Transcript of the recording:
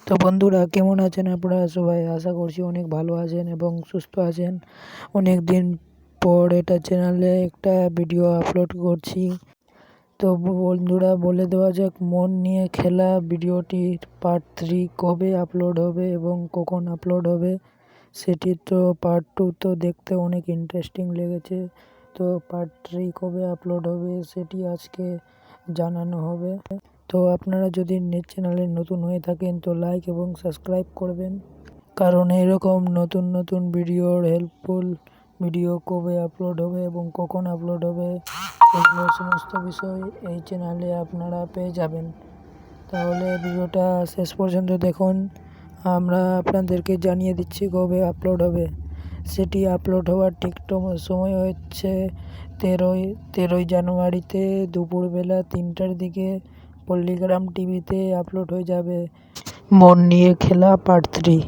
তো বন্ধুরা, কেমন আছেন আপনারা সবাই? আশা করছি অনেক ভালো আছেন এবং সুস্থ আছেন। অনেক দিন পর এটা চ্যানেলে একটা ভিডিও আপলোড করছি। তো বন্ধুরা, বলে দেওয়া যাক, মন নিয়ে খেলা ভিডিওটির পার্ট 3 কবে আপলোড হবে এবং কখন আপলোড হবে সেটি। তো পার্ট 2 তো দেখতে অনেক ইন্টারেস্টিং লেগেছে। তো পার্ট 3 কবে আপলোড হবে সেটি আজকে জানানো হবে। তো আপনারা যদি চ্যানেলে নতুন হয়ে থাকেন তো লাইক এবং সাবস্ক্রাইব করবেন, কারণ এরকম নতুন নতুন ভিডিওর হেল্পফুল ভিডিও কবে আপলোড হবে এবং কখন আপলোড হবে এগুলো সমস্ত বিষয় এই চ্যানেলে আপনারা পেয়ে যাবেন। তাহলে ভিডিওটা শেষ পর্যন্ত দেখুন। আমরা আপনাদেরকে জানিয়ে দিচ্ছি কবে আপলোড হবে। সেটি আপলোড হওয়ার ঠিক সময় হচ্ছে 13ই জানুয়ারিতে দুপুরবেলা 3টার দিকে পল্লিগ্রাম টিভিতে আপলোড হয়ে যাবে মন নিয়ে খেলা পার্ট 3।